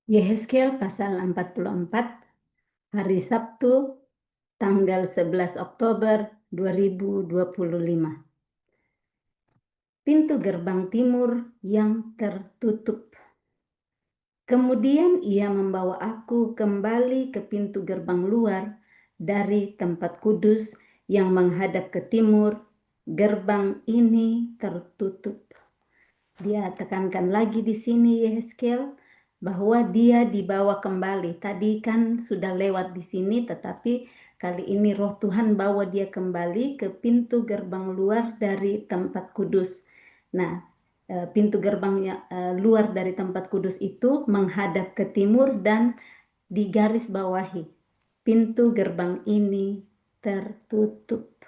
Yehezkiel pasal 44, hari Sabtu, tanggal 11 Oktober 2025. Pintu gerbang timur yang tertutup. Kemudian ia membawa aku kembali ke pintu gerbang luar dari tempat kudus yang menghadap ke timur. Gerbang ini tertutup. Dia tekankan lagi di sini Yehezkiel bahwa dia dibawa kembali. Tadi kan sudah lewat di sini, tetapi kali ini Roh Tuhan bawa dia kembali ke pintu gerbang luar dari tempat kudus. Nah, pintu gerbang luar dari tempat kudus itu menghadap ke timur dan digaris bawahi. Pintu gerbang ini tertutup.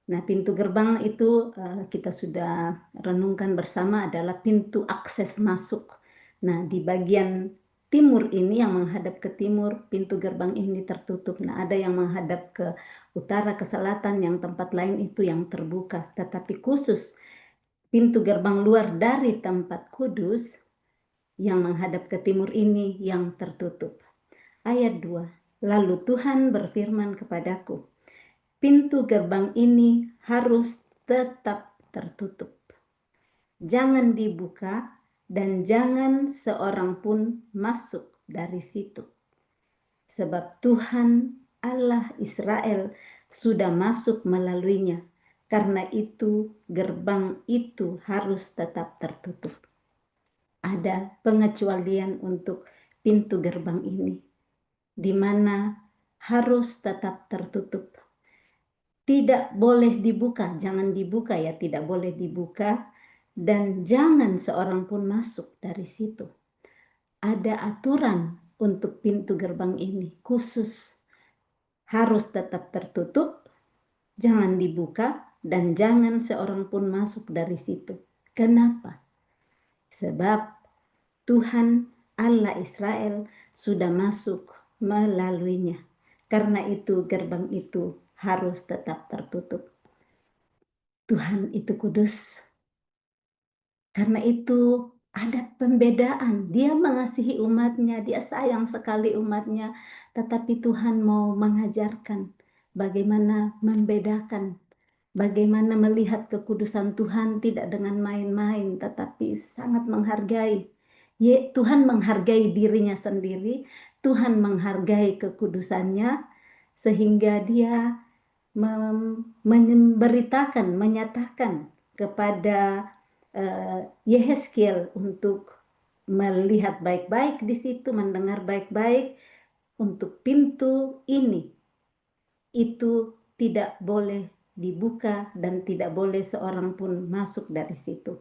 Nah, pintu gerbang itu kita sudah renungkan bersama adalah pintu akses masuk. Nah, di bagian timur ini yang menghadap ke timur, pintu gerbang ini tertutup. Nah, ada yang menghadap ke utara, ke selatan, yang tempat lain itu yang terbuka. Tetapi khusus pintu gerbang luar dari tempat kudus yang menghadap ke timur ini yang tertutup. Ayat 2. Lalu Tuhan berfirman kepadaku, pintu gerbang ini harus tetap tertutup. Jangan dibuka dan jangan seorang pun masuk dari situ. Sebab Tuhan Allah Israel sudah masuk melaluinya. Karena itu gerbang itu harus tetap tertutup. Ada pengecualian untuk pintu gerbang ini, di mana harus tetap tertutup. Tidak boleh dibuka, jangan dibuka ya, tidak boleh dibuka, dan jangan seorang pun masuk dari situ. Ada aturan untuk pintu gerbang ini, khusus harus tetap tertutup, jangan dibuka, dan jangan seorang pun masuk dari situ. Kenapa? Sebab Tuhan Allah Israel sudah masuk melaluinya. Karena itu gerbang itu harus tetap tertutup. Tuhan itu kudus. Karena itu ada pembedaan. Dia mengasihi umatnya, dia sayang sekali umatnya. Tetapi Tuhan mau mengajarkan bagaimana membedakan. Bagaimana melihat kekudusan Tuhan tidak dengan main-main, tetapi sangat menghargai. Tuhan menghargai dirinya sendiri, Tuhan menghargai kekudusannya, sehingga dia memberitakan, menyatakan kepada Yehezkiel untuk melihat baik-baik di situ, mendengar baik-baik untuk pintu ini. Itu tidak boleh dibuka dan tidak boleh seorang pun masuk dari situ.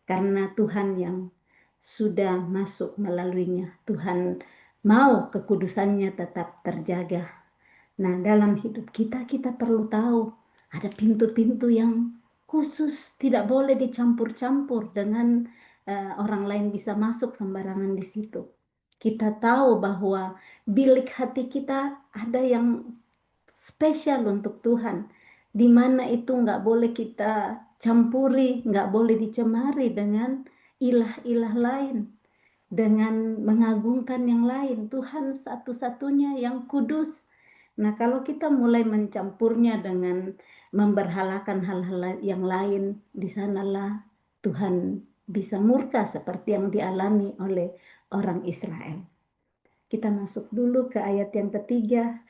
Karena Tuhan yang sudah masuk melaluinya, Tuhan mau kekudusannya tetap terjaga. Nah, dalam hidup kita, kita perlu tahu ada pintu-pintu yang khusus, tidak boleh dicampur-campur dengan orang lain bisa masuk sembarangan di situ. Kita tahu bahwa bilik hati kita ada yang spesial untuk Tuhan, di mana itu nggak boleh kita campuri, nggak boleh dicemari dengan ilah-ilah lain, dengan mengagungkan yang lain. Tuhan satu-satunya yang kudus. Nah, kalau kita mulai mencampurnya dengan memberhalakan hal-hal yang lain, di sanalah Tuhan bisa murka seperti yang dialami oleh orang Israel. Kita masuk dulu ke ayat yang ketiga.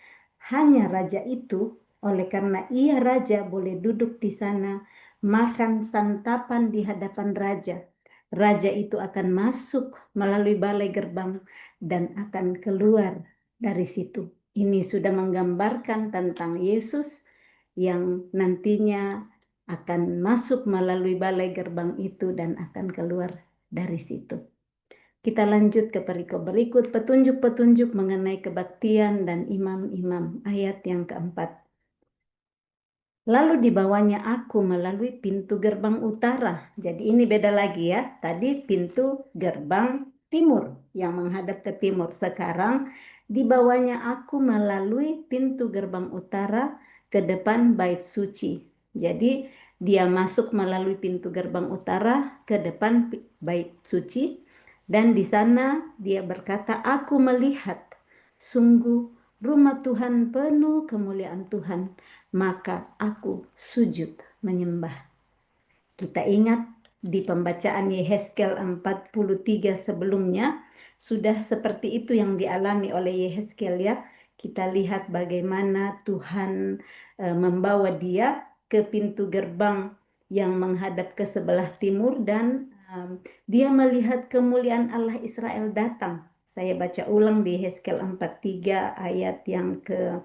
Hanya raja itu, oleh karena ia raja, boleh duduk di sana, makan santapan di hadapan raja. Raja itu akan masuk melalui balai gerbang dan akan keluar dari situ. Ini sudah menggambarkan tentang Yesus yang nantinya akan masuk melalui balai gerbang itu dan akan keluar dari situ. Kita lanjut ke perikop berikut, petunjuk-petunjuk mengenai kebaktian dan imam-imam, ayat yang keempat. Lalu dibawanya aku melalui pintu gerbang utara. Jadi ini beda lagi ya. Tadi pintu gerbang timur yang menghadap ke timur. Sekarang dibawanya aku melalui pintu gerbang utara ke depan bait suci. Jadi dia masuk melalui pintu gerbang utara ke depan bait suci. Dan di sana dia berkata, aku melihat sungguh rumah Tuhan penuh kemuliaan Tuhan, maka aku sujud menyembah. Kita ingat di pembacaan Yehezkel 43 sebelumnya, sudah seperti itu yang dialami oleh Yehezkel ya. Kita lihat bagaimana Tuhan membawa dia ke pintu gerbang yang menghadap ke sebelah timur dan dia melihat kemuliaan Allah Israel datang. Saya baca ulang di Yehezkel 43 ayat yang ke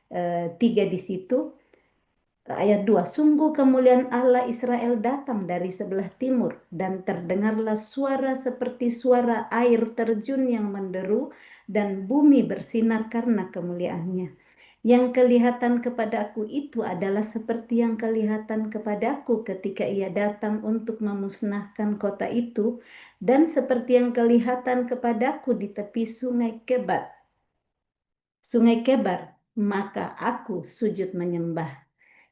3 di situ. Ayat 2, sungguh kemuliaan Allah Israel datang dari sebelah timur dan terdengarlah suara seperti suara air terjun yang menderu dan bumi bersinar karena kemuliaannya. Yang kelihatan kepadaku itu adalah seperti yang kelihatan kepadaku ketika ia datang untuk memusnahkan kota itu dan seperti yang kelihatan kepadaku di tepi sungai Kebar. Sungai Kebar, maka aku sujud menyembah.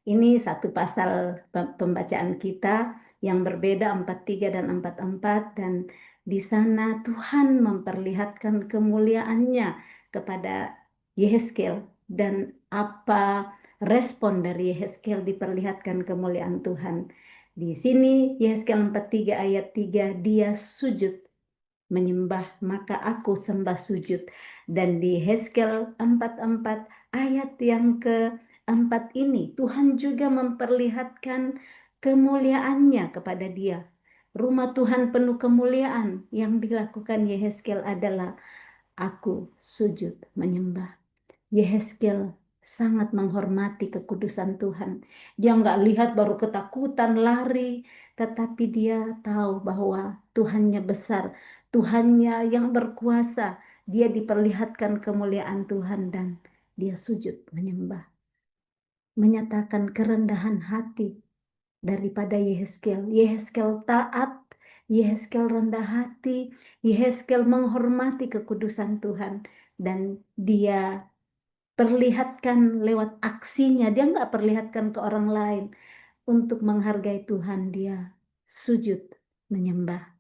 Ini satu pasal pembacaan kita yang berbeda 43 dan 44 dan di sana Tuhan memperlihatkan kemuliaannya kepada Yehezkel dan apa respon dari Yehezkel diperlihatkan kemuliaan Tuhan. Di sini Yehezkel 43 ayat 3 dia sujud menyembah maka aku sembah sujud dan di Hezkel 44 ayat yang keempat ini Tuhan juga memperlihatkan kemuliaannya kepada dia. Rumah Tuhan penuh kemuliaan yang dilakukan Yehezkel adalah aku sujud menyembah. Yehezkel sangat menghormati kekudusan Tuhan. Dia nggak lihat baru ketakutan lari, tetapi dia tahu bahwa Tuhannya besar, Tuhannya yang berkuasa. Dia diperlihatkan kemuliaan Tuhan dan dia sujud menyembah, menyatakan kerendahan hati daripada Yehezkel. Yehezkel taat, Yehezkel rendah hati, Yehezkel menghormati kekudusan Tuhan dan dia perlihatkan lewat aksinya. Dia nggak perlihatkan ke orang lain. Untuk menghargai Tuhan, dia sujud menyembah.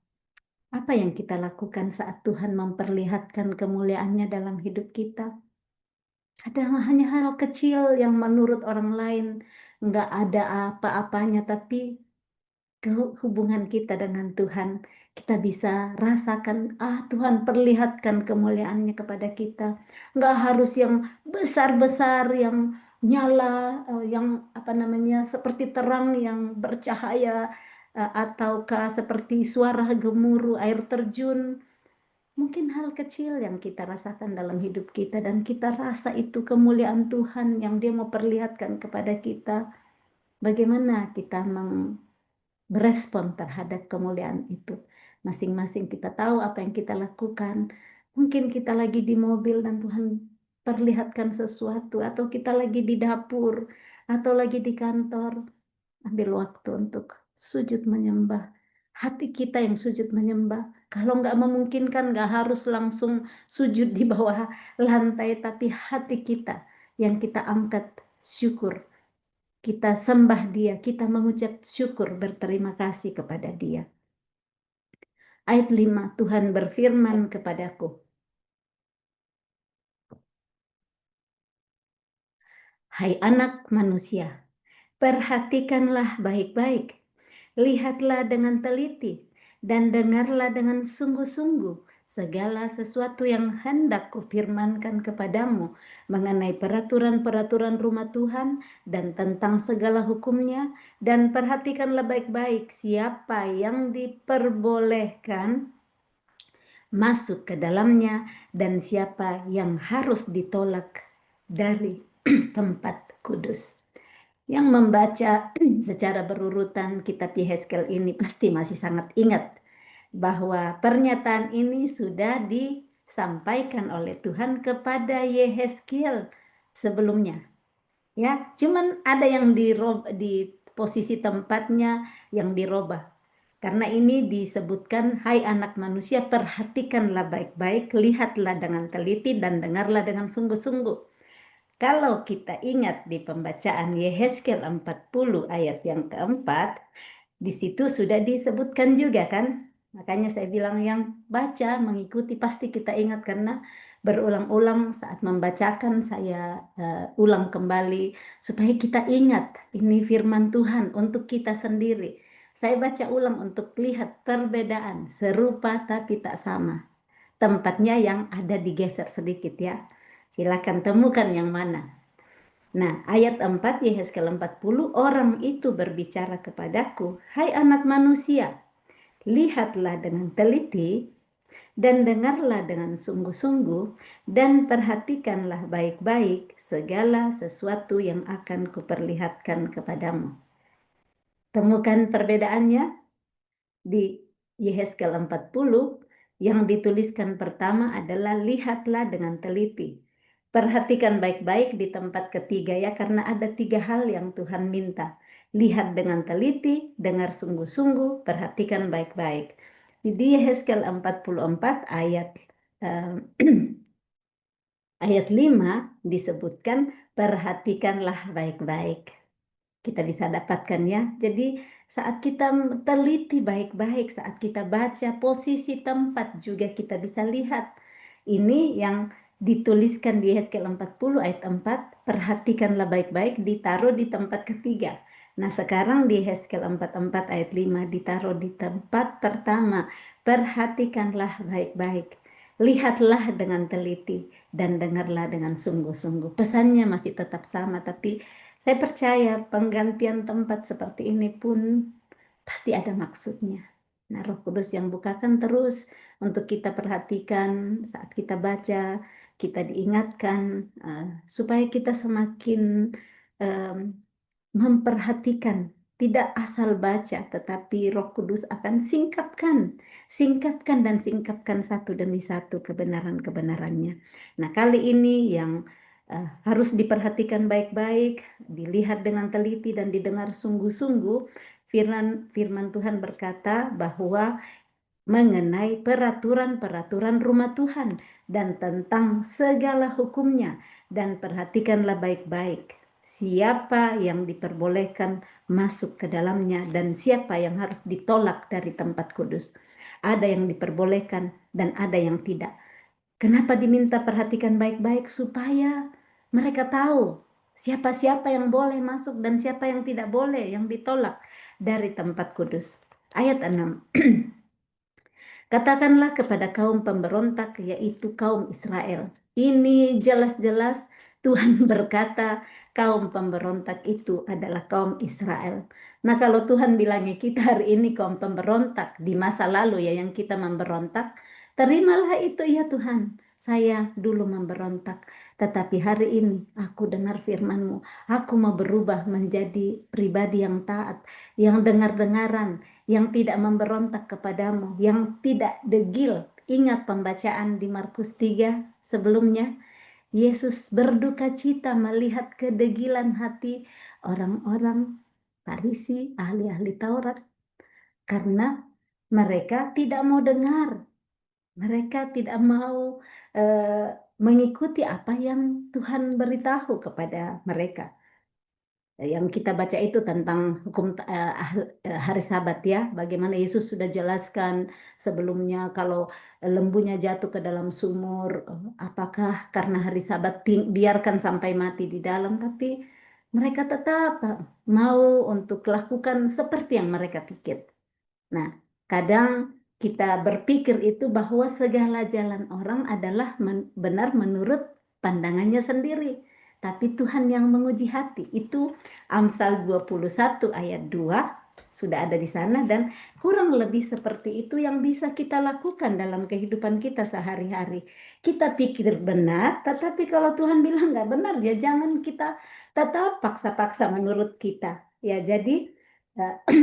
Apa yang kita lakukan saat Tuhan memperlihatkan kemuliaannya dalam hidup kita? Kadang hanya hal kecil yang menurut orang lain nggak ada apa-apanya, tapi hubungan kita dengan Tuhan, kita bisa rasakan, Tuhan perlihatkan kemuliaannya kepada kita. Nggak harus yang besar-besar, yang nyala, yang apa namanya, seperti terang yang bercahaya, ataukah seperti suara gemuruh air terjun. Mungkin hal kecil yang kita rasakan dalam hidup kita dan kita rasa itu kemuliaan Tuhan yang Dia mau perlihatkan kepada kita. Bagaimana kita berespon terhadap kemuliaan itu. Masing-masing kita tahu apa yang kita lakukan. Mungkin kita lagi di mobil dan Tuhan perlihatkan sesuatu, atau kita lagi di dapur, atau lagi di kantor. Ambil waktu untuk sujud menyembah. Hati kita yang sujud menyembah. Kalau nggak memungkinkan, nggak harus langsung sujud di bawah lantai, tapi hati kita yang kita angkat syukur, kita sembah Dia, kita mengucap syukur berterima kasih kepada Dia. Ayat 5, Tuhan berfirman kepadaku, hai anak manusia, perhatikanlah baik-baik, lihatlah dengan teliti, dan dengarlah dengan sungguh-sungguh segala sesuatu yang hendak kufirmankan kepadamu mengenai peraturan-peraturan rumah Tuhan dan tentang segala hukumnya, dan perhatikanlah baik-baik siapa yang diperbolehkan masuk ke dalamnya dan siapa yang harus ditolak dari tempat kudus. Yang membaca secara berurutan kitab Yehezkel ini pasti masih sangat ingat bahwa pernyataan ini sudah disampaikan oleh Tuhan kepada Yehezkel sebelumnya. Ya, cuman ada yang di posisi tempatnya yang dirubah. Karena ini disebutkan, hai anak manusia, perhatikanlah baik-baik, lihatlah dengan teliti dan dengarlah dengan sungguh-sungguh. Kalau kita ingat di pembacaan Yehezkel 40 ayat yang keempat, di situ sudah disebutkan juga kan, Makanya saya bilang yang baca, mengikuti pasti kita ingat karena berulang-ulang saat membacakan saya ulang kembali supaya kita ingat ini firman Tuhan untuk kita sendiri. Saya baca ulang untuk lihat perbedaan serupa tapi tak sama. Tempatnya yang ada digeser sedikit ya. Silakan temukan yang mana. Nah, ayat 4 Yehezkel 40, orang itu berbicara kepadaku, "Hai anak manusia, lihatlah dengan teliti dan dengarlah dengan sungguh-sungguh dan perhatikanlah baik-baik segala sesuatu yang akan kuperlihatkan kepadamu." Temukan perbedaannya di Yehezkel 40 yang dituliskan pertama adalah lihatlah dengan teliti. Perhatikan baik-baik di tempat ketiga ya, karena ada 3 hal yang Tuhan minta. Lihat dengan teliti, dengar sungguh-sungguh, perhatikan baik-baik. Di Yehezkel 44 ayat ayat 5 disebutkan perhatikanlah baik-baik. Kita bisa dapatkan ya. Jadi saat kita teliti baik-baik, saat kita baca posisi tempat juga kita bisa lihat. Ini yang dituliskan di Yehezkel 40 ayat 4, perhatikanlah baik-baik, ditaruh di tempat ketiga. Nah sekarang di Yehezkel 44 ayat 5 ditaruh di tempat pertama, perhatikanlah baik-baik. Lihatlah dengan teliti dan dengarlah dengan sungguh-sungguh. Pesannya masih tetap sama, tapi saya percaya penggantian tempat seperti ini pun pasti ada maksudnya. Nah, Roh Kudus yang bukakan terus untuk kita perhatikan saat kita baca, kita diingatkan supaya kita semakin memperhatikan, tidak asal baca, tetapi Roh Kudus akan singkapkan dan singkapkan satu demi satu kebenaran-kebenarannya. Nah, kali ini yang harus diperhatikan baik-baik, dilihat dengan teliti dan didengar sungguh-sungguh. Firman Tuhan berkata bahwa mengenai peraturan-peraturan rumah Tuhan dan tentang segala hukumnya, dan perhatikanlah baik-baik siapa yang diperbolehkan masuk ke dalamnya dan siapa yang harus ditolak dari tempat kudus. Ada yang diperbolehkan dan ada yang tidak. Kenapa diminta perhatikan baik-baik? Supaya mereka tahu siapa-siapa yang boleh masuk dan siapa yang tidak boleh, yang ditolak dari tempat kudus. Ayat 6. Katakanlah kepada kaum pemberontak, yaitu kaum Israel. Ini jelas-jelas Tuhan berkata kaum pemberontak itu adalah kaum Israel. Nah, kalau Tuhan bilangnya kita hari ini kaum pemberontak, di masa lalu ya yang kita memberontak, terimalah itu ya Tuhan. Saya dulu memberontak, tetapi hari ini aku dengar firman-Mu. Aku mau berubah menjadi pribadi yang taat, yang dengar-dengaran, yang tidak memberontak kepadamu, yang tidak degil. Ingat pembacaan di Markus 3 sebelumnya. Yesus berduka cita melihat kedegilan hati orang-orang Farisi, ahli-ahli Taurat. Karena mereka tidak mau dengar. Mereka tidak mau mengikuti apa yang Tuhan beritahu kepada mereka. Yang kita baca itu tentang hukum hari Sabat ya, bagaimana Yesus sudah jelaskan sebelumnya kalau lembunya jatuh ke dalam sumur, apakah karena hari Sabat biarkan sampai mati di dalam, tapi mereka tetap mau untuk lakukan seperti yang mereka pikir. Nah, kadang kita berpikir itu bahwa segala jalan orang adalah benar menurut pandangannya sendiri. Tapi Tuhan yang menguji hati. Itu Amsal 21 ayat 2 sudah ada di sana, dan kurang lebih seperti itu yang bisa kita lakukan dalam kehidupan kita sehari-hari. Kita pikir benar, tetapi kalau Tuhan bilang nggak benar, ya jangan kita tetap paksa-paksa menurut kita. Ya, jadi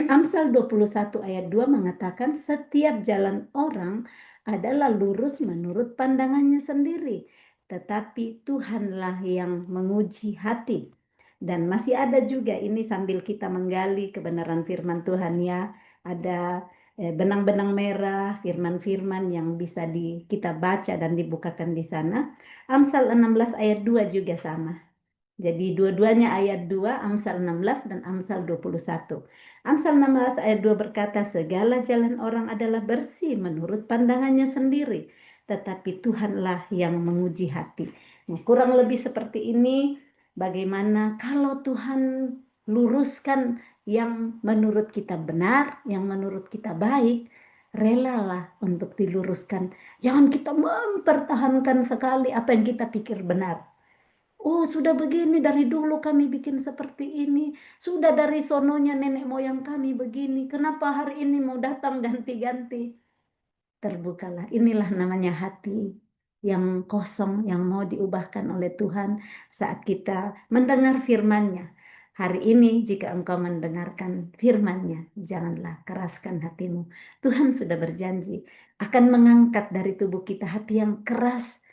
Amsal 21 ayat 2 mengatakan setiap jalan orang adalah lurus menurut pandangannya sendiri, tetapi Tuhanlah yang menguji hati. Dan masih ada juga ini sambil kita menggali kebenaran firman Tuhan ya, ada benang-benang merah, firman-firman yang bisa kita baca dan dibukakan di sana. Amsal 16 ayat 2 juga sama. Jadi dua-duanya ayat 2, Amsal 16 dan Amsal 21. Amsal 16 ayat 2 berkata, segala jalan orang adalah bersih menurut pandangannya sendiri, tetapi Tuhanlah yang menguji hati. Nah, kurang lebih seperti ini, bagaimana kalau Tuhan luruskan yang menurut kita benar, yang menurut kita baik, relalah untuk diluruskan. Jangan kita mempertahankan sekali apa yang kita pikir benar. Oh, sudah begini dari dulu kami bikin seperti ini. Sudah dari sononya nenek moyang kami begini. Kenapa hari ini mau datang ganti-ganti? Terbukalah. Inilah namanya hati yang kosong, yang mau diubahkan oleh Tuhan saat kita mendengar firman-Nya. Hari ini jika engkau mendengarkan firman-Nya, janganlah keraskan hatimu. Tuhan sudah berjanji akan mengangkat dari tubuh kita hati yang keras,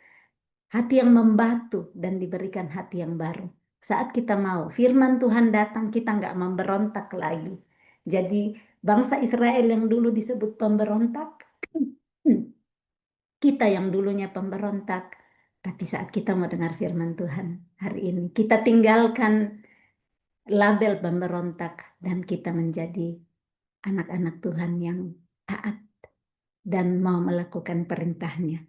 hati yang membatu, dan diberikan hati yang baru. Saat kita mau firman Tuhan datang, kita nggak memberontak lagi. Jadi bangsa Israel yang dulu disebut pemberontak, kita yang dulunya pemberontak, tapi saat kita mau dengar firman Tuhan hari ini, kita tinggalkan label pemberontak dan kita menjadi anak-anak Tuhan yang taat dan mau melakukan perintahnya.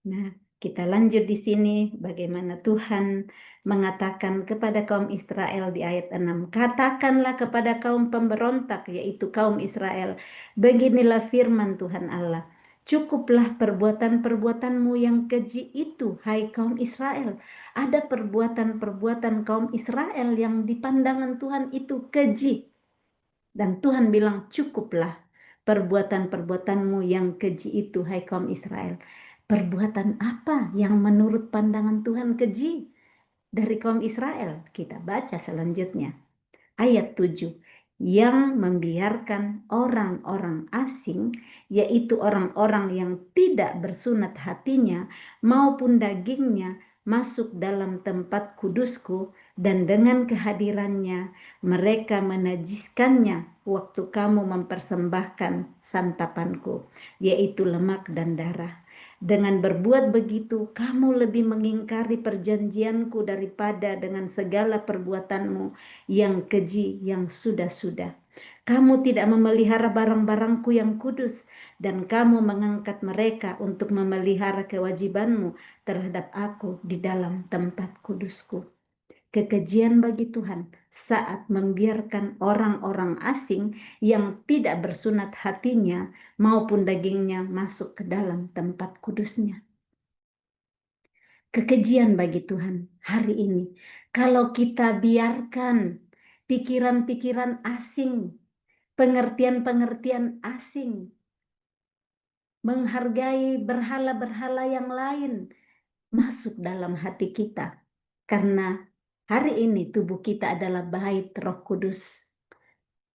Nah, kita lanjut di sini bagaimana Tuhan mengatakan kepada kaum Israel di ayat 6. Katakanlah kepada kaum pemberontak, yaitu kaum Israel, beginilah firman Tuhan Allah. Cukuplah perbuatan-perbuatanmu yang keji itu, hai kaum Israel. Ada perbuatan-perbuatan kaum Israel yang di pandangan Tuhan itu keji. Dan Tuhan bilang, cukuplah perbuatan-perbuatanmu yang keji itu, hai kaum Israel. Perbuatan apa yang menurut pandangan Tuhan keji dari kaum Israel? Kita baca selanjutnya. Ayat 7. Yang membiarkan orang-orang asing, yaitu orang-orang yang tidak bersunat hatinya maupun dagingnya, masuk dalam tempat kudusku, dan dengan kehadirannya mereka menajiskannya waktu kamu mempersembahkan santapanku, yaitu lemak dan darah. Dengan berbuat begitu, kamu lebih mengingkari perjanjianku daripada dengan segala perbuatanmu yang keji yang sudah-sudah. Kamu tidak memelihara barang-barangku yang kudus, dan kamu mengangkat mereka untuk memelihara kewajibanmu terhadap aku di dalam tempat kudusku. Kekejian bagi Tuhan saat membiarkan orang-orang asing yang tidak bersunat hatinya maupun dagingnya masuk ke dalam tempat kudusnya. Kekejian bagi Tuhan hari ini kalau kita biarkan pikiran-pikiran asing, pengertian-pengertian asing, menghargai berhala-berhala yang lain masuk dalam hati kita. Karena hari ini tubuh kita adalah bait Roh Kudus.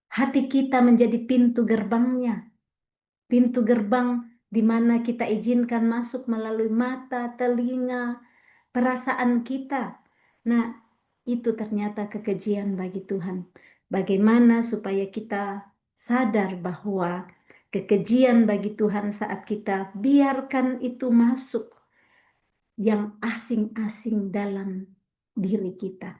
Hati kita menjadi pintu gerbangnya. Pintu gerbang di mana kita izinkan masuk melalui mata, telinga, perasaan kita. Nah, itu ternyata kekejian bagi Tuhan. Bagaimana supaya kita sadar bahwa kekejian bagi Tuhan saat kita biarkan itu masuk yang asing-asing dalam diri kita.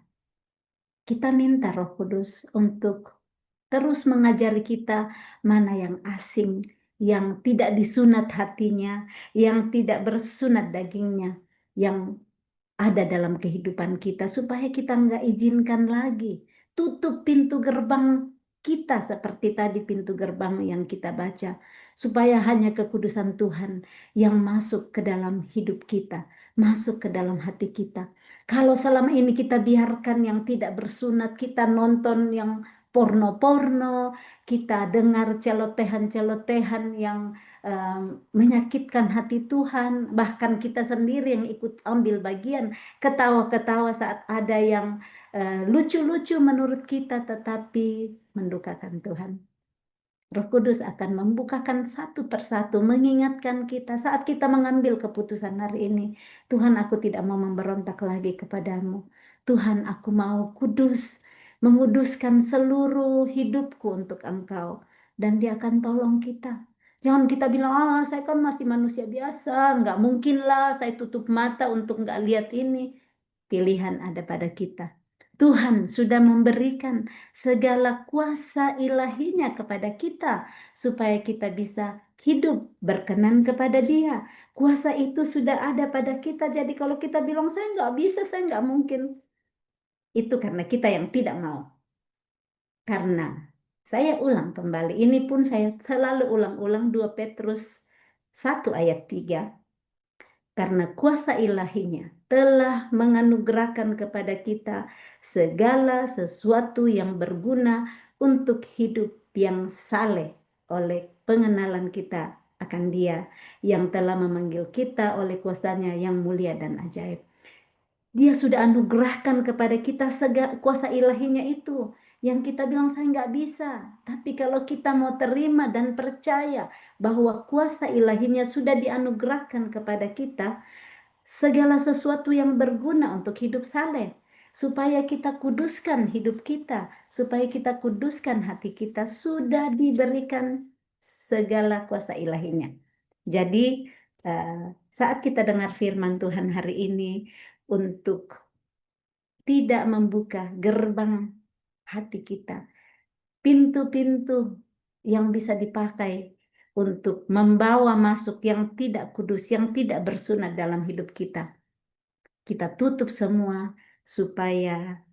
Kita minta Roh Kudus untuk terus mengajari kita mana yang asing, yang tidak disunat hatinya, yang tidak bersunat dagingnya, yang ada dalam kehidupan kita, supaya kita nggak izinkan lagi. Tutup pintu gerbang kita seperti tadi pintu gerbang yang kita baca, supaya hanya kekudusan Tuhan yang masuk ke dalam hidup kita, masuk ke dalam hati kita. Kalau selama ini kita biarkan yang tidak bersunat, kita nonton yang porno-porno, kita dengar celotehan-celotehan yang menyakitkan hati Tuhan, bahkan kita sendiri yang ikut ambil bagian, ketawa-ketawa saat ada yang lucu-lucu menurut kita, tetapi mendukakan Tuhan. Roh Kudus akan membukakan satu persatu, mengingatkan kita saat kita mengambil keputusan hari ini. Tuhan, aku tidak mau memberontak lagi kepadamu. Tuhan, aku mau kudus, menguduskan seluruh hidupku untuk Engkau. Dan Dia akan tolong kita. Jangan kita bilang, saya kan masih manusia biasa, nggak mungkin lah saya tutup mata untuk nggak lihat ini. Pilihan ada pada kita. Tuhan sudah memberikan segala kuasa ilahinya kepada kita supaya kita bisa hidup berkenan kepada Dia. Kuasa itu sudah ada pada kita. Jadi kalau kita bilang saya nggak bisa, saya nggak mungkin, itu karena kita yang tidak mau. Karena saya ulang kembali, ini pun saya selalu ulang-ulang 2 Petrus 1 ayat 3. Karena kuasa ilahinya telah menganugerahkan kepada kita segala sesuatu yang berguna untuk hidup yang saleh oleh pengenalan kita akan Dia yang telah memanggil kita oleh kuasanya yang mulia dan ajaib. Dia sudah anugerahkan kepada kita segala kuasa ilahinya itu. Yang kita bilang saya nggak bisa. Tapi kalau kita mau terima dan percaya bahwa kuasa ilahinya sudah dianugerahkan kepada kita, segala sesuatu yang berguna untuk hidup saleh. Supaya kita kuduskan hidup kita. Supaya kita kuduskan hati kita. Sudah diberikan segala kuasa ilahinya. Jadi saat kita dengar firman Tuhan hari ini, untuk tidak membuka gerbang hati kita, pintu-pintu yang bisa dipakai untuk membawa masuk yang tidak kudus, yang tidak bersunat dalam hidup kita. Kita tutup semua supaya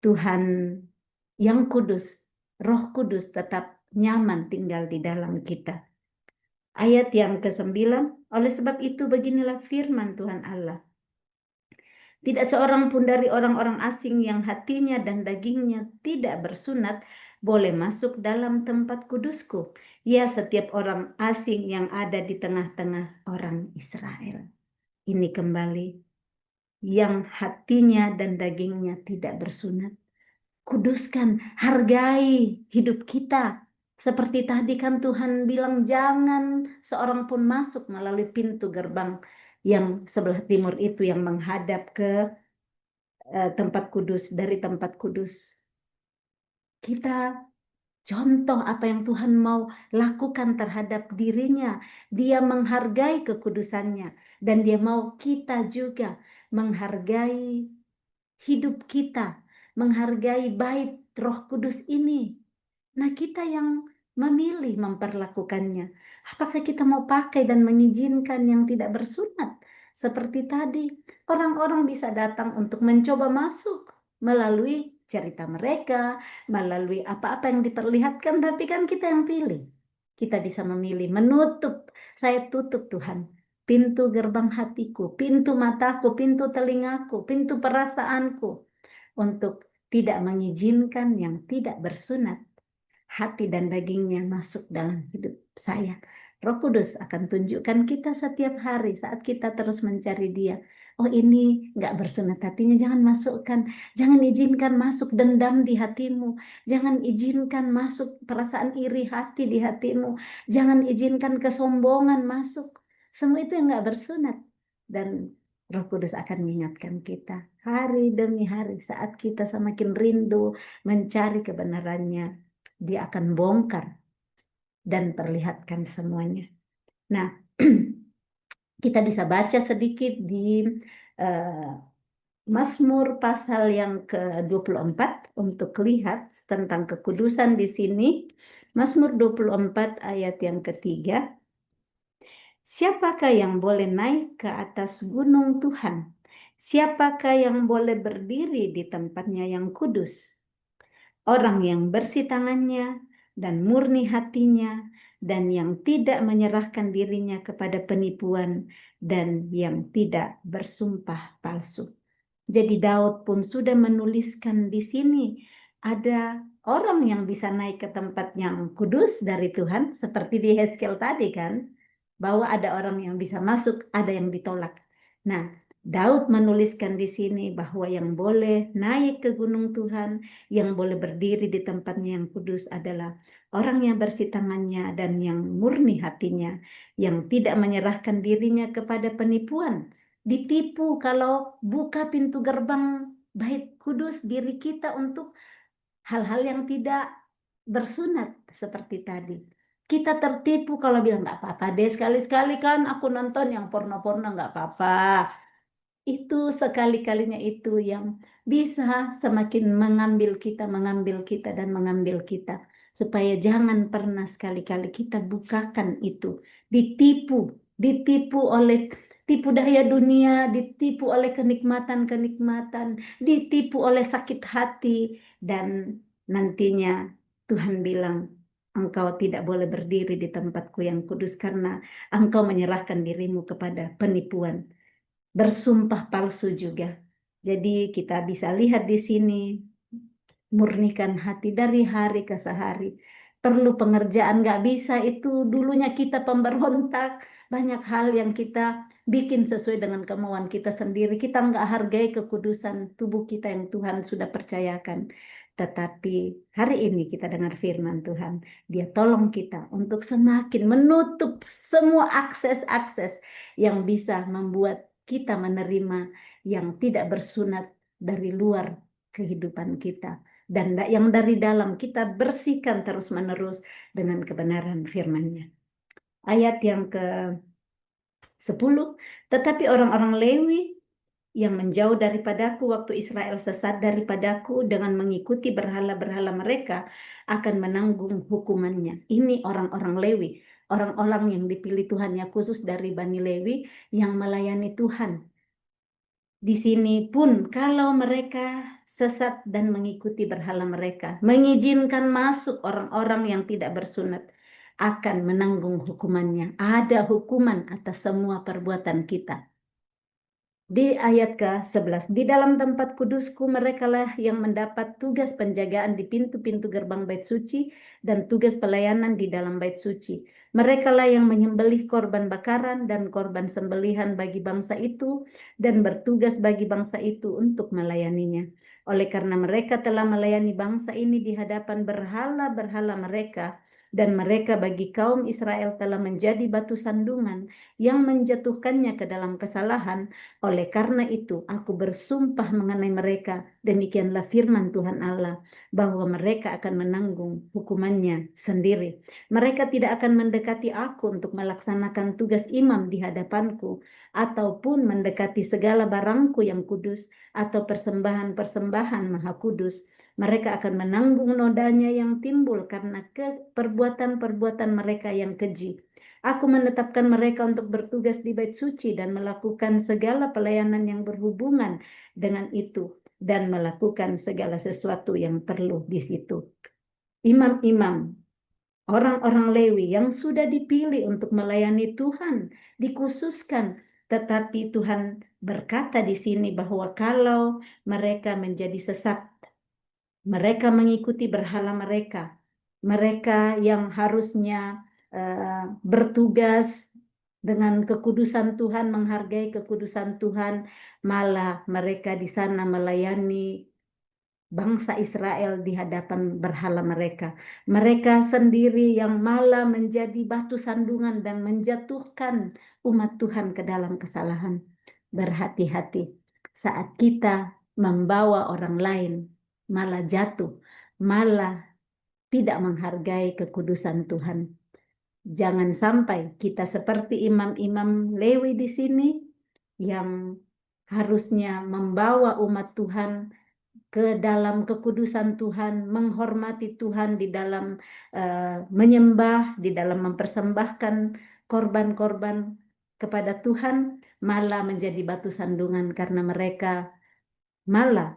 Tuhan yang kudus, Roh Kudus tetap nyaman tinggal di dalam kita. Ayat yang ke-9, oleh sebab itu beginilah firman Tuhan Allah. Tidak seorang pun dari orang-orang asing yang hatinya dan dagingnya tidak bersunat boleh masuk dalam tempat kudusku. Ya, setiap orang asing yang ada di tengah-tengah orang Israel. Ini kembali, yang hatinya dan dagingnya tidak bersunat. Kuduskan, hargai hidup kita. Seperti tadi kan Tuhan bilang jangan seorang pun masuk melalui pintu gerbang yang sebelah timur itu yang menghadap ke tempat kudus, dari tempat kudus. Kita contoh apa yang Tuhan mau lakukan terhadap dirinya. Dia menghargai kekudusannya dan dia mau kita juga menghargai hidup kita, menghargai bait Roh Kudus ini. Nah, kita yang memilih memperlakukannya. Apakah kita mau pakai dan mengizinkan yang tidak bersunat? Seperti tadi, orang-orang bisa datang untuk mencoba masuk melalui cerita mereka, melalui apa-apa yang diperlihatkan, tapi kan kita yang pilih. Kita bisa memilih menutup. Saya tutup Tuhan pintu gerbang hatiku, pintu mataku, pintu telingaku, pintu perasaanku untuk tidak mengizinkan yang tidak bersunat hati dan dagingnya masuk dalam hidup saya. Roh Kudus akan tunjukkan kita setiap hari saat kita terus mencari Dia. Oh, ini nggak bersunat hatinya, jangan masukkan. Jangan izinkan masuk dendam di hatimu. Jangan izinkan masuk perasaan iri hati di hatimu. Jangan izinkan kesombongan masuk. Semua itu yang nggak bersunat. Dan Roh Kudus akan mengingatkan kita hari demi hari saat kita semakin rindu mencari kebenarannya. Dia akan bongkar dan perlihatkan semuanya. Nah, kita bisa baca sedikit di Mazmur pasal yang ke-24 untuk lihat tentang kekudusan di sini. Mazmur 24 ayat yang ketiga. Siapakah yang boleh naik ke atas gunung Tuhan? Siapakah yang boleh berdiri di tempatnya yang kudus? Orang yang bersih tangannya dan murni hatinya, dan yang tidak menyerahkan dirinya kepada penipuan, dan yang tidak bersumpah palsu. Jadi Daud pun sudah menuliskan di sini, ada orang yang bisa naik ke tempat yang kudus dari Tuhan, seperti di Hezkel tadi kan, bahwa ada orang yang bisa masuk, ada yang ditolak. Nah, Daud menuliskan di sini bahwa yang boleh naik ke gunung Tuhan, yang boleh berdiri di tempatnya yang kudus adalah orang yang bersih tangannya dan yang murni hatinya, yang tidak menyerahkan dirinya kepada penipuan. Ditipu kalau buka pintu gerbang bait kudus diri kita untuk hal-hal yang tidak bersunat seperti tadi. Kita tertipu kalau bilang nggak apa-apa deh, sekali-sekali kan aku nonton yang porno-porno nggak apa-apa. Itu sekali-kalinya itu yang bisa semakin mengambil kita dan mengambil kita. Supaya jangan pernah sekali-kali kita bukakan itu. Ditipu oleh tipu daya dunia, ditipu oleh kenikmatan-kenikmatan, ditipu oleh sakit hati. Dan nantinya Tuhan bilang, engkau tidak boleh berdiri di tempatku yang kudus karena engkau menyerahkan dirimu kepada penipuan. Bersumpah palsu juga. Jadi kita bisa lihat di sini, murnikan hati dari hari ke sehari. Perlu pengerjaan, nggak bisa itu dulunya kita pemberontak. Banyak hal yang kita bikin sesuai dengan kemauan kita sendiri. Kita nggak hargai kekudusan tubuh kita yang Tuhan sudah percayakan. Tetapi hari ini kita dengar firman Tuhan. Dia tolong kita untuk semakin menutup semua akses-akses yang bisa membuat kita menerima yang tidak bersunat dari luar kehidupan kita. Dan yang dari dalam kita bersihkan terus-menerus dengan kebenaran firman-Nya. Ayat yang ke-10, tetapi orang-orang Lewi yang menjauh daripadaku waktu Israel sesat daripadaku dengan mengikuti berhala-berhala mereka akan menanggung hukumannya. Ini orang-orang Lewi, orang-orang yang dipilih Tuhannya khusus dari Bani Lewi yang melayani Tuhan. Di sini pun kalau mereka sesat dan mengikuti berhala mereka, mengizinkan masuk orang-orang yang tidak bersunat, akan menanggung hukumannya. Ada hukuman atas semua perbuatan kita. Di ayat ke-11, di dalam tempat kudusku merekalah yang mendapat tugas penjagaan di pintu-pintu gerbang bait suci dan tugas pelayanan di dalam bait suci. Merekalah yang menyembelih korban bakaran dan korban sembelihan bagi bangsa itu dan bertugas bagi bangsa itu untuk melayaninya. Oleh karena mereka telah melayani bangsa ini di hadapan berhala-berhala mereka, dan mereka bagi kaum Israel telah menjadi batu sandungan yang menjatuhkannya ke dalam kesalahan. Oleh karena itu, aku bersumpah mengenai mereka, demikianlah firman Tuhan Allah, bahwa mereka akan menanggung hukumannya sendiri. Mereka tidak akan mendekati aku untuk melaksanakan tugas imam di hadapanku, ataupun mendekati segala barangku yang kudus, atau persembahan-persembahan maha kudus. Mereka akan menanggung nodanya yang timbul karena perbuatan-perbuatan mereka yang keji. Aku menetapkan mereka untuk bertugas di bait suci dan melakukan segala pelayanan yang berhubungan dengan itu dan melakukan segala sesuatu yang perlu di situ. Imam-imam, orang-orang Lewi yang sudah dipilih untuk melayani Tuhan, dikhususkan, tetapi Tuhan berkata di sini bahwa kalau mereka menjadi sesat, mereka mengikuti berhala mereka, mereka yang harusnya bertugas dengan kekudusan Tuhan, menghargai kekudusan Tuhan, malah mereka di sana melayani bangsa Israel di hadapan berhala mereka. Mereka sendiri yang malah menjadi batu sandungan dan menjatuhkan umat Tuhan ke dalam kesalahan. Berhati-hati saat kita membawa orang lain malah jatuh, malah tidak menghargai kekudusan Tuhan. Jangan sampai kita seperti imam-imam Lewi di sini yang harusnya membawa umat Tuhan ke dalam kekudusan Tuhan, menghormati Tuhan di dalam menyembah, di dalam mempersembahkan korban-korban kepada Tuhan, malah menjadi batu sandungan karena mereka malah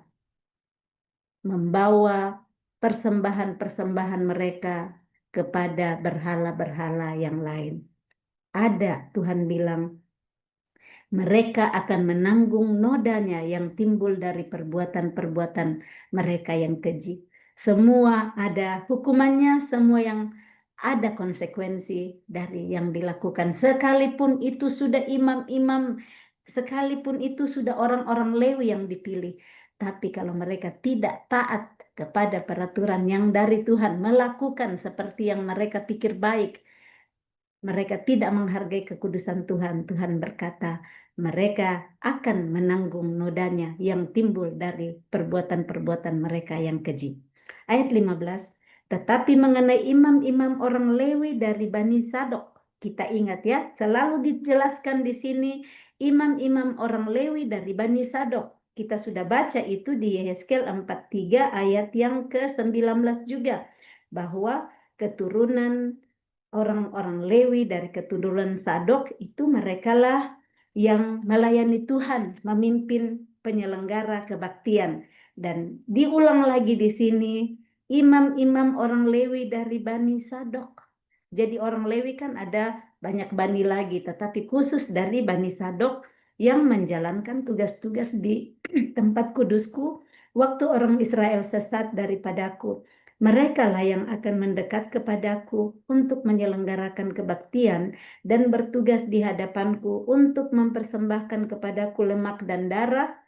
membawa persembahan-persembahan mereka kepada berhala-berhala yang lain. Ada, Tuhan bilang, mereka akan menanggung nodanya yang timbul dari perbuatan-perbuatan mereka yang keji. Semua ada hukumannya, semua yang ada konsekuensi dari yang dilakukan. Sekalipun itu sudah imam-imam, sekalipun itu sudah orang-orang Lewi yang dipilih. Tapi kalau mereka tidak taat kepada peraturan yang dari Tuhan, melakukan seperti yang mereka pikir baik, mereka tidak menghargai kekudusan Tuhan. Tuhan berkata, mereka akan menanggung nodanya yang timbul dari perbuatan-perbuatan mereka yang keji. Ayat 15, tetapi mengenai imam-imam orang Lewi dari Bani Sadok, kita ingat ya, selalu dijelaskan di sini imam-imam orang Lewi dari Bani Sadok. Kita sudah baca itu di Yehezkiel 43 ayat yang ke-19 juga, bahwa keturunan orang-orang Lewi dari keturunan Sadok itu merekalah yang melayani Tuhan, memimpin penyelenggara kebaktian. Dan diulang lagi di sini, imam-imam orang Lewi dari Bani Sadok. Jadi orang Lewi kan ada banyak bani lagi, tetapi khusus dari Bani Sadok yang menjalankan tugas-tugas di tempat kudusku waktu orang Israel sesat daripadaku. Mereka lah yang akan mendekat kepadaku untuk menyelenggarakan kebaktian dan bertugas di hadapanku untuk mempersembahkan kepadaku lemak dan darah.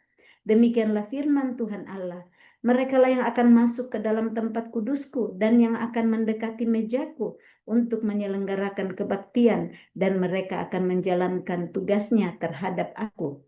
Demikianlah firman Tuhan Allah. Mereka lah yang akan masuk ke dalam tempat kudusku dan yang akan mendekati mejaku untuk menyelenggarakan kebaktian, dan mereka akan menjalankan tugasnya terhadap aku.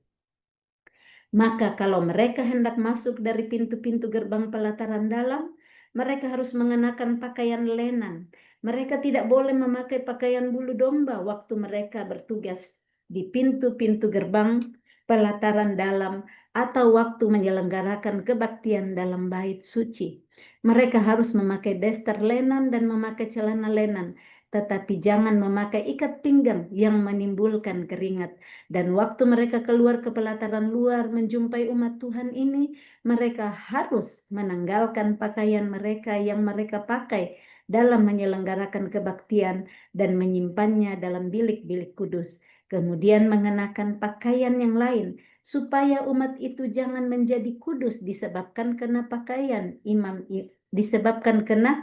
Maka kalau mereka hendak masuk dari pintu-pintu gerbang pelataran dalam, mereka harus mengenakan pakaian lenan. Mereka tidak boleh memakai pakaian bulu domba waktu mereka bertugas di pintu-pintu gerbang pelataran dalam atau waktu menyelenggarakan kebaktian dalam bait suci. Mereka harus memakai daster lenan dan memakai celana lenan, tetapi jangan memakai ikat pinggang yang menimbulkan keringat. Dan waktu mereka keluar ke pelataran luar menjumpai umat Tuhan ini, mereka harus menanggalkan pakaian mereka yang mereka pakai dalam menyelenggarakan kebaktian dan menyimpannya dalam bilik-bilik kudus. Kemudian mengenakan pakaian yang lain, supaya umat itu jangan menjadi kudus disebabkan kena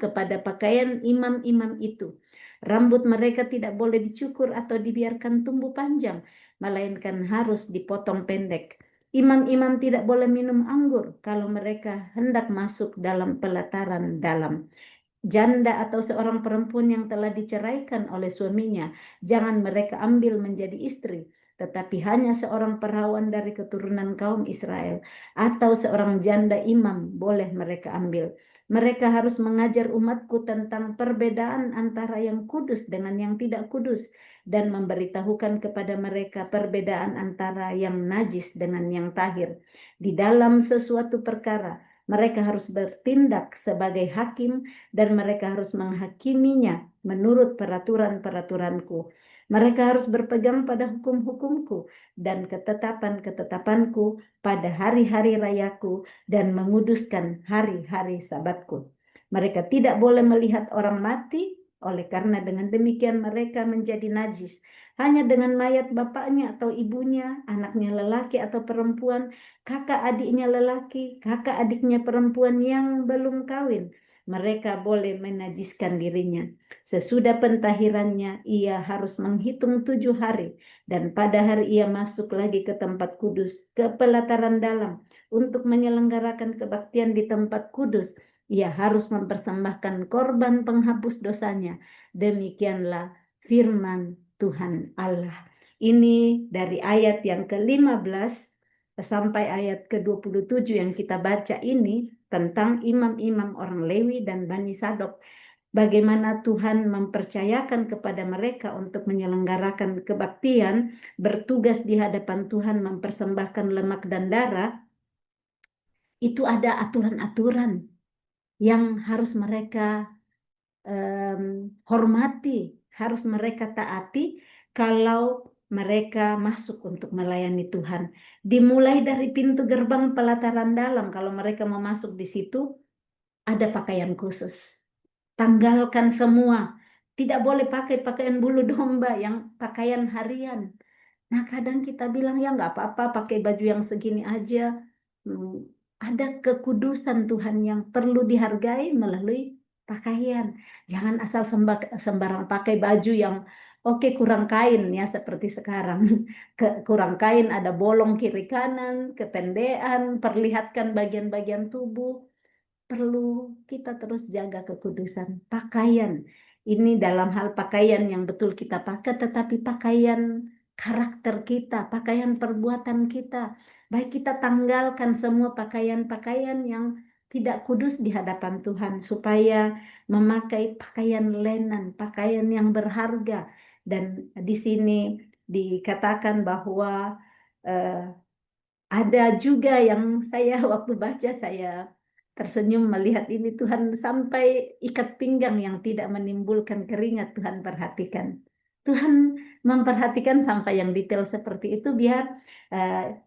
kepada pakaian imam-imam itu. Rambut mereka tidak boleh dicukur atau dibiarkan tumbuh panjang, melainkan harus dipotong pendek. Imam-imam tidak boleh minum anggur kalau mereka hendak masuk dalam pelataran dalam. Janda atau seorang perempuan yang telah diceraikan oleh suaminya, jangan mereka ambil menjadi istri, tetapi hanya seorang perawan dari keturunan kaum Israel atau seorang janda imam boleh mereka ambil. Mereka harus mengajar umatku tentang perbedaan antara yang kudus dengan yang tidak kudus, dan memberitahukan kepada mereka perbedaan antara yang najis dengan yang tahir. Di dalam sesuatu perkara, mereka harus bertindak sebagai hakim dan mereka harus menghakiminya menurut peraturan-peraturanku. Mereka harus berpegang pada hukum-hukumku dan ketetapan-ketetapanku pada hari-hari rayaku dan menguduskan hari-hari sabatku. Mereka tidak boleh melihat orang mati, oleh karena dengan demikian mereka menjadi najis. Hanya dengan mayat bapaknya atau ibunya, anaknya lelaki atau perempuan, kakak adiknya lelaki, kakak adiknya perempuan yang belum kawin, mereka boleh menajiskan dirinya. Sesudah pentahirannya, ia harus menghitung 7 hari, dan pada hari ia masuk lagi ke tempat kudus, ke pelataran dalam, untuk menyelenggarakan kebaktian di tempat kudus. Ia harus mempersembahkan korban penghapus dosanya. Demikianlah firman Tuhan Allah. Ini dari ayat yang ke-15 sampai ayat ke-27 yang kita baca ini tentang imam-imam orang Lewi dan Bani Sadok. Bagaimana Tuhan mempercayakan kepada mereka untuk menyelenggarakan kebaktian, bertugas di hadapan Tuhan mempersembahkan lemak dan darah. Itu ada aturan-aturan yang harus mereka hormati, harus mereka taati kalau mereka masuk untuk melayani Tuhan. Dimulai dari pintu gerbang pelataran dalam, kalau mereka mau masuk di situ, ada pakaian khusus. Tanggalkan semua. Tidak boleh pakai pakaian bulu domba yang pakaian harian. Nah, kadang kita bilang, ya nggak apa-apa pakai baju yang segini aja. Ada kekudusan Tuhan yang perlu dihargai melalui pakaian. Jangan asal sembarang pakai baju yang oke, kurang kain ya, seperti sekarang. Kurang kain, ada bolong kiri kanan, kependean, perlihatkan bagian-bagian tubuh. Perlu kita terus jaga kekudusan pakaian. Ini dalam hal pakaian yang betul kita pakai, tetapi pakaian karakter kita, pakaian perbuatan kita. Baik, kita tanggalkan semua pakaian-pakaian yang tidak kudus di hadapan Tuhan, supaya memakai pakaian lenan, pakaian yang berharga. Dan di sini dikatakan bahwa Ada juga yang saya waktu baca saya tersenyum melihat ini, Tuhan sampai ikat pinggang yang tidak menimbulkan keringat Tuhan perhatikan. Tuhan memperhatikan sampai yang detail seperti itu biar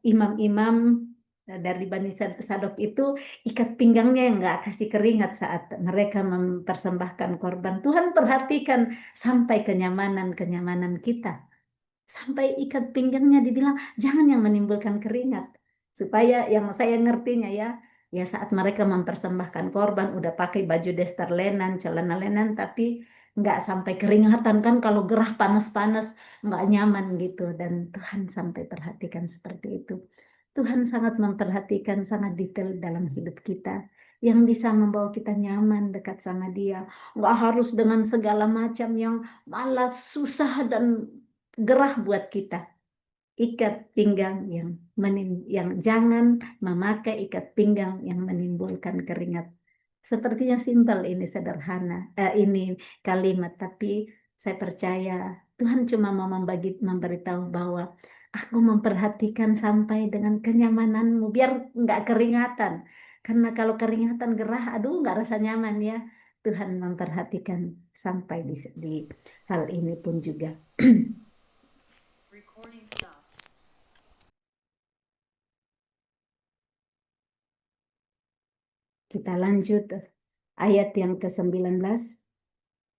imam-imam dari Bani Sadok itu ikat pinggangnya yang nggak kasih keringat saat mereka mempersembahkan korban. Tuhan perhatikan sampai kenyamanan-kenyamanan kita. Sampai ikat pinggangnya dibilang jangan yang menimbulkan keringat. Supaya yang saya ngertinya ya, ya saat mereka mempersembahkan korban udah pakai baju daster lenan, celana lenan, tapi nggak sampai keringatan kan kalau gerah panas-panas nggak nyaman gitu. Dan Tuhan sampai perhatikan seperti itu. Tuhan sangat memperhatikan, sangat detail dalam hidup kita yang bisa membawa kita nyaman dekat sama Dia. Nggak harus dengan segala macam yang malas, susah, dan gerah buat kita. Ikat pinggang yang jangan memakai ikat pinggang yang menimbulkan keringat. Sepertinya simpel ini, sederhana. Ini kalimat, tapi saya percaya Tuhan cuma mau memberitahu bahwa aku memperhatikan sampai dengan kenyamananmu biar nggak keringatan. Karena kalau keringatan gerah, aduh nggak rasa nyaman ya. Tuhan memperhatikan sampai di hal ini pun juga. Kita lanjut ayat yang ke-19.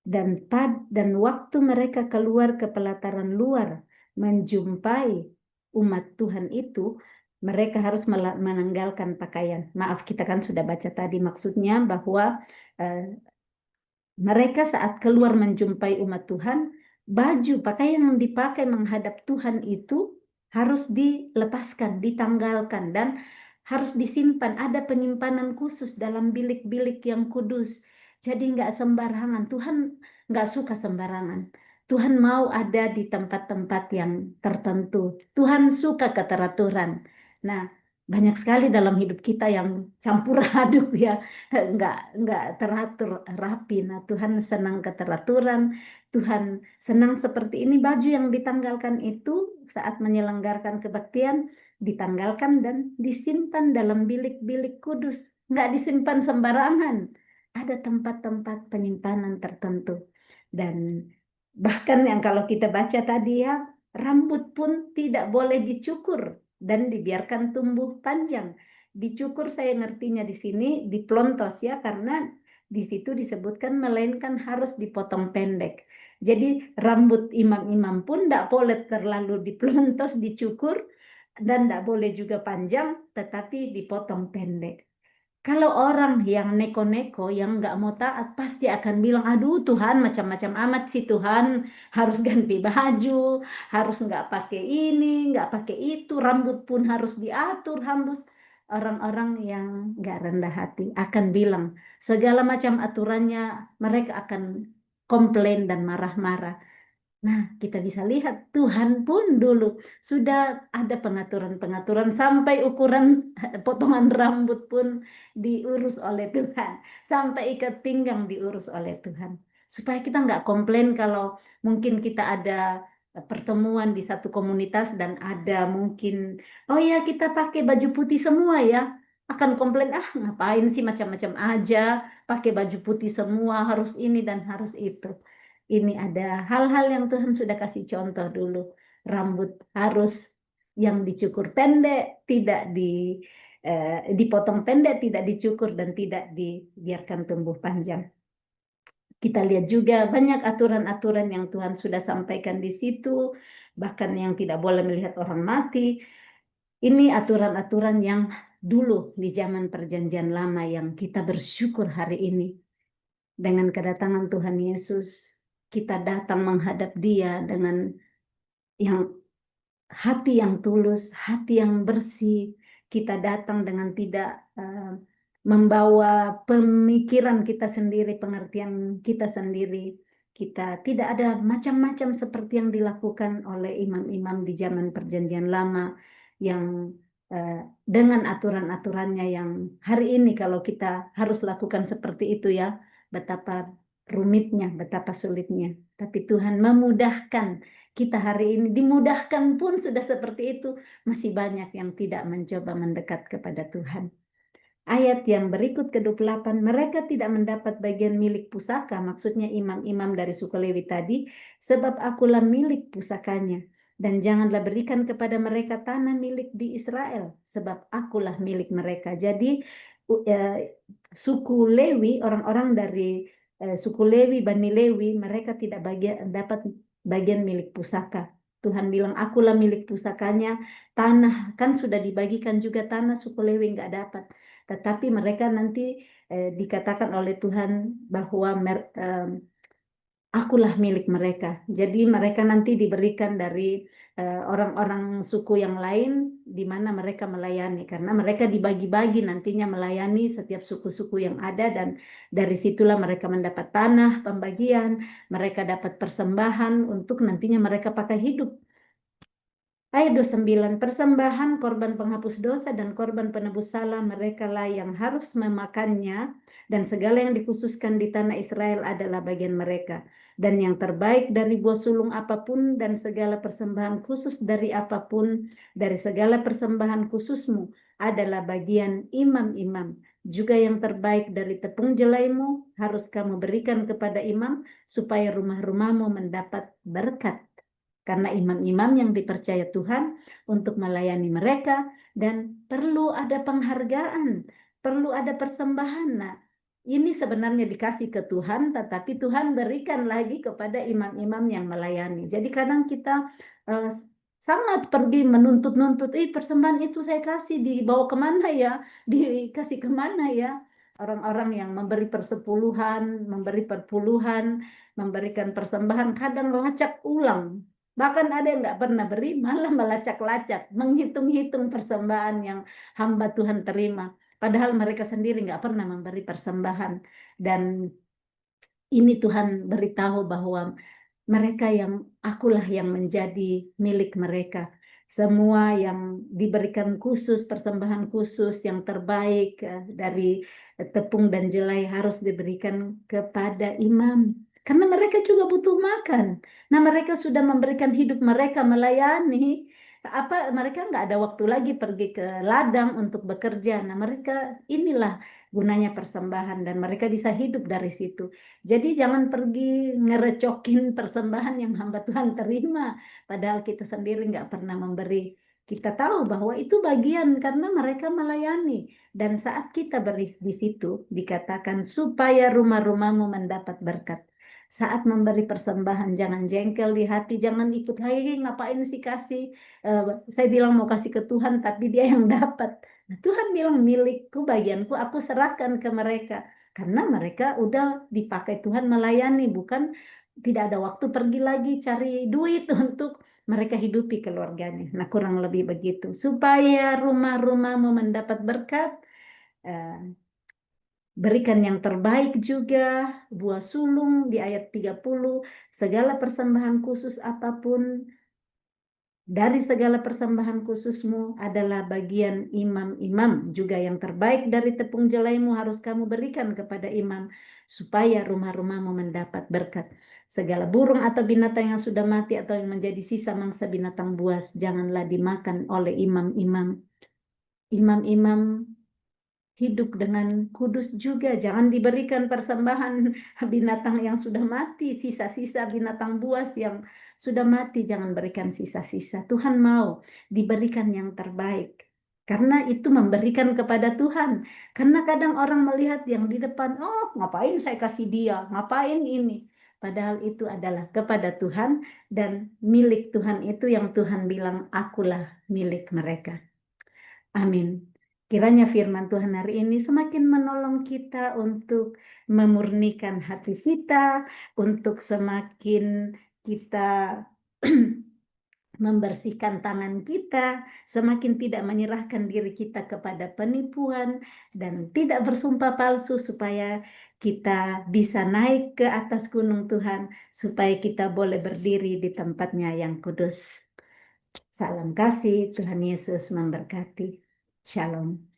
Dan waktu mereka keluar ke pelataran luar menjumpai umat Tuhan itu, mereka harus menanggalkan pakaian. Maaf, kita kan sudah baca tadi maksudnya bahwa eh, mereka saat keluar menjumpai umat Tuhan, baju pakaian yang dipakai menghadap Tuhan itu harus dilepaskan, ditanggalkan, dan harus disimpan. Ada penyimpanan khusus dalam bilik-bilik yang kudus. Jadi nggak sembarangan. Tuhan nggak suka sembarangan. Tuhan mau ada di tempat-tempat yang tertentu. Tuhan suka keteraturan. Nah, banyak sekali dalam hidup kita yang campur aduk ya, nggak teratur rapi. Nah, Tuhan senang keteraturan, Tuhan senang seperti ini. Baju yang ditanggalkan itu saat menyelenggarakan kebaktian ditanggalkan dan disimpan dalam bilik-bilik kudus, nggak disimpan sembarangan. Ada tempat-tempat penyimpanan tertentu. Dan bahkan yang kalau kita baca tadi ya, rambut pun tidak boleh dicukur dan dibiarkan tumbuh panjang. Dicukur saya ngertinya di sini diplontos ya, karena di situ disebutkan melainkan harus dipotong pendek. Jadi rambut imam-imam pun tidak boleh terlalu diplontos, dicukur, dan tidak boleh juga panjang, tetapi dipotong pendek. Kalau orang yang neko-neko, yang nggak mau taat, pasti akan bilang, aduh Tuhan macam-macam amat sih Tuhan, harus ganti baju, harus nggak pakai ini, nggak pakai itu, rambut pun harus diatur, harus. Orang-orang yang nggak rendah hati akan bilang, segala macam aturannya, mereka akan komplain dan marah-marah. Nah, kita bisa lihat Tuhan pun dulu sudah ada pengaturan-pengaturan sampai ukuran potongan rambut pun diurus oleh Tuhan, sampai ikat pinggang diurus oleh Tuhan. Supaya kita nggak komplain kalau mungkin kita ada pertemuan di satu komunitas dan ada mungkin, oh ya kita pakai baju putih semua ya, akan komplain, ah ngapain sih macam-macam aja, pakai baju putih semua, harus ini dan harus itu. Ini ada hal-hal yang Tuhan sudah kasih contoh dulu. Rambut harus yang dicukur pendek, tidak dipotong pendek, tidak dicukur dan tidak dibiarkan tumbuh panjang. Kita lihat juga banyak aturan-aturan yang Tuhan sudah sampaikan di situ, bahkan yang tidak boleh melihat orang mati. Ini aturan-aturan yang dulu di zaman Perjanjian Lama yang kita bersyukur hari ini. Dengan kedatangan Tuhan Yesus, kita datang menghadap Dia dengan yang hati yang tulus, hati yang bersih. Kita datang dengan tidak membawa pemikiran kita sendiri, pengertian kita sendiri. Kita tidak ada macam-macam seperti yang dilakukan oleh imam-imam di zaman Perjanjian Lama yang eh, dengan aturan-aturannya yang hari ini kalau kita harus lakukan seperti itu ya, betapa rumitnya, betapa sulitnya. Tapi Tuhan memudahkan kita hari ini. Dimudahkan pun sudah seperti itu. Masih banyak yang tidak mencoba mendekat kepada Tuhan. Ayat yang berikut ke-28, mereka tidak mendapat bagian milik pusaka, maksudnya imam-imam dari suku Lewi tadi, sebab akulah milik pusakanya. Dan janganlah berikan kepada mereka tanah milik di Israel, sebab akulah milik mereka. Jadi suku Lewi, orang-orang dari suku Lewi, Bani Lewi, mereka tidak dapat bagian milik pusaka. Tuhan bilang, akulah milik pusakanya, tanah, kan sudah dibagikan juga tanah, suku Lewi nggak dapat. Tetapi mereka nanti dikatakan oleh Tuhan bahwa akulah milik mereka. Jadi mereka nanti diberikan dari orang-orang suku yang lain di mana mereka melayani. Karena mereka dibagi-bagi nantinya melayani setiap suku-suku yang ada dan dari situlah mereka mendapat tanah pembagian, mereka dapat persembahan untuk nantinya mereka pakai hidup. Ayat 29, persembahan korban penghapus dosa dan korban penebus salah mereka lah yang harus memakannya, dan segala yang dikhususkan di tanah Israel adalah bagian mereka. Dan yang terbaik dari buah sulung apapun dan segala persembahan khusus dari apapun, dari segala persembahan khususmu adalah bagian imam-imam. Juga yang terbaik dari tepung jelaimu harus kamu berikan kepada imam supaya rumah-rumahmu mendapat berkat. Karena imam-imam yang dipercaya Tuhan untuk melayani mereka dan perlu ada penghargaan, perlu ada persembahan. Nah, ini sebenarnya dikasih ke Tuhan, tetapi Tuhan berikan lagi kepada imam-imam yang melayani. Jadi kadang kita sangat pergi menuntut-nuntut, persembahan itu saya kasih, dibawa kemana ya, dikasih kemana ya. Orang-orang yang memberi persepuluhan, memberi perpuluhan, memberikan persembahan, kadang lacak ulang. Bahkan ada yang nggak pernah beri, malah melacak-lacak, menghitung-hitung persembahan yang hamba Tuhan terima. Padahal mereka sendiri nggak pernah memberi persembahan. Dan ini Tuhan beritahu bahwa mereka yang akulah yang menjadi milik mereka. Semua yang diberikan khusus, persembahan khusus yang terbaik dari tepung dan jelai harus diberikan kepada imam. Karena mereka juga butuh makan. Nah, mereka sudah memberikan hidup mereka melayani. Mereka nggak ada waktu lagi pergi ke ladang untuk bekerja. Nah, mereka inilah gunanya persembahan dan mereka bisa hidup dari situ. Jadi jangan pergi ngerecokin persembahan yang hamba Tuhan terima. Padahal kita sendiri nggak pernah memberi. Kita tahu bahwa itu bagian karena mereka melayani. Dan saat kita beri di situ, dikatakan supaya rumah-rumahmu mendapat berkat. Saat memberi persembahan, jangan jengkel di hati, jangan ikut, hai ngapain sih kasih. Saya bilang mau kasih ke Tuhan, tapi dia yang dapat. Nah, Tuhan bilang milikku, bagianku, aku serahkan ke mereka. Karena mereka udah dipakai Tuhan melayani, bukan tidak ada waktu pergi lagi cari duit untuk mereka hidupi keluarganya. Nah, kurang lebih begitu. Supaya rumah-rumahmu mendapat berkat, berikan yang terbaik juga, buah sulung di ayat 30, segala persembahan khusus apapun, dari segala persembahan khususmu adalah bagian imam-imam. Juga yang terbaik dari tepung jelaimu harus kamu berikan kepada imam, supaya rumah-rumahmu mendapat berkat. Segala burung atau binatang yang sudah mati atau yang menjadi sisa mangsa binatang buas, janganlah dimakan oleh imam-imam. Imam-imam hidup dengan kudus juga. Jangan diberikan persembahan binatang yang sudah mati, sisa-sisa binatang buas yang sudah mati, jangan berikan sisa-sisa. Tuhan mau diberikan yang terbaik. Karena itu memberikan kepada Tuhan. Karena kadang orang melihat yang di depan, oh ngapain saya kasih dia, ngapain ini. Padahal itu adalah kepada Tuhan dan milik Tuhan itu yang Tuhan bilang, akulah milik mereka. Amin. Kiranya firman Tuhan hari ini semakin menolong kita untuk memurnikan hati kita, untuk semakin kita membersihkan tangan kita, semakin tidak menyerahkan diri kita kepada penipuan dan tidak bersumpah palsu, supaya kita bisa naik ke atas gunung Tuhan, supaya kita boleh berdiri di tempatnya yang kudus. Salam kasih, Tuhan Yesus memberkati. Shalom.